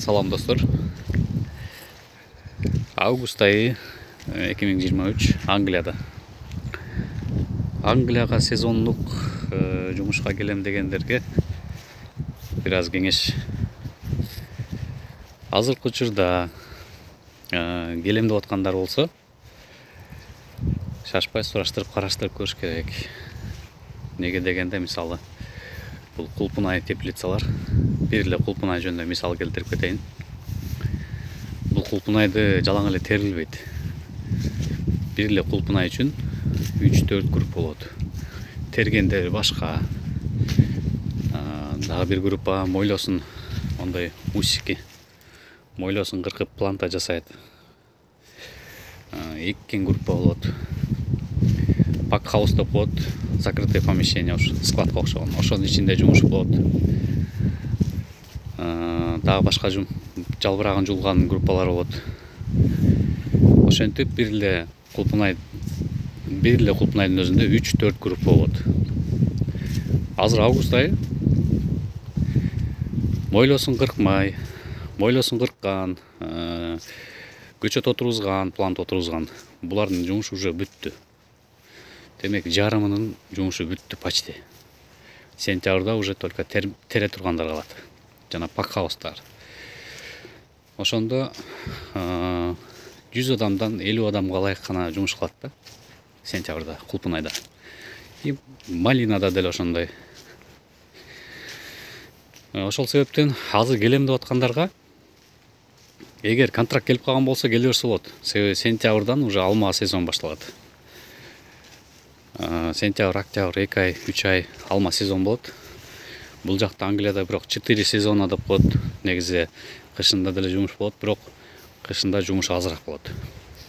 Салам достор. Август айы 2023 Англияда. Англияга сезондук жумушка келем дегендерге бир аз кеңеш. Азыркы учурда келем деп аткандар болсо, шашпай сураштырып караштырып көрүш керек. Неге дегенде, мисалы, бул кулпунай теплицалар, бир эле кулпунай жөнүндө мисал келтирип кетейин. Бул кулпунайды жалаң эле терилбейт. Бир эле кулпунай үчүн 3-4 группа болот. Тергендер башка. Дагы бир группа мойлосун, ондай усики мойлосун кыркып планта жасайт. Эккен группа болот. Пакхаус деп болот, закрытое помещение, складка окшогон. Ошонун ичинде жумуш болот. Дагы башка жалбырагын жулган группалар болот. Ошентип бир эле кулпунайдын өзүндө 3-4 группа болот. Азыр август айы мойлосун кыркмай, мойлосун кырккан, көчөт отургузган, плант отургузган, булардын жумушу уже бүттү. Демек, жарымынын жумушу бүттү почти. Сентябрда уже только тере тургандар калат. Жана пакхаустар. Ошондо 100 адамдан 50 адамга ылайык гана жумуш кылат да. Сентябрда, кулпунайда. И малинада деле ошондой. Ошол себептен азыр келем деп аткандарга, эгер контракт келип калган болсо келе берсе болот. Себеби сентябрдан уже алма сезон башталат. Сентябрь, октябрь, 2 ай, 3 ай алма сезон болот. Бул жакта Англияда бирок 4 сезона деп коет. Негизи кышында деле жумуш болот, бирок кышында жумуш азыраак болот.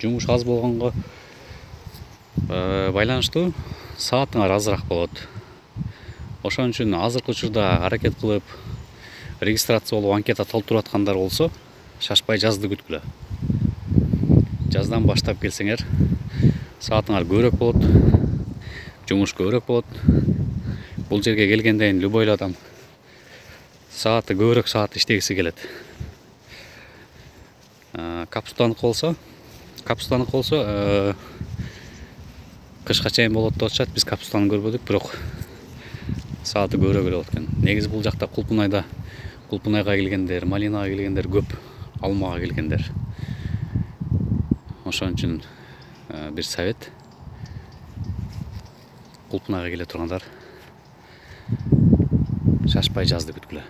Жумуш аз болгонго байланыштуу саатыңар азыраак болот. Ошон үчүн азыркы учурда аракет кылып регистрация болуп анкета толтуруп аткандар болсо, шашпай жазды күткүлө. Жаздан баштап келсеңер, саатыңар көбүрөөк болот, жумуш көбүрөөк болот. Бул жерге келгенден любой адам сааты көбүрөөк саат иштегиси келет. Капустандыкы болсо, кышка чейин болот деп атышат. Биз капустаны көрбөдүк, бирок сааты көбүрөөк эле болот экен. Негизи бул жакта кулпунайга келгендер, малинага келгендер көп, алмага келгендер. Ошон үчүн бир совет: кулпунайга келе тургандар шашпай жазды күткүлө.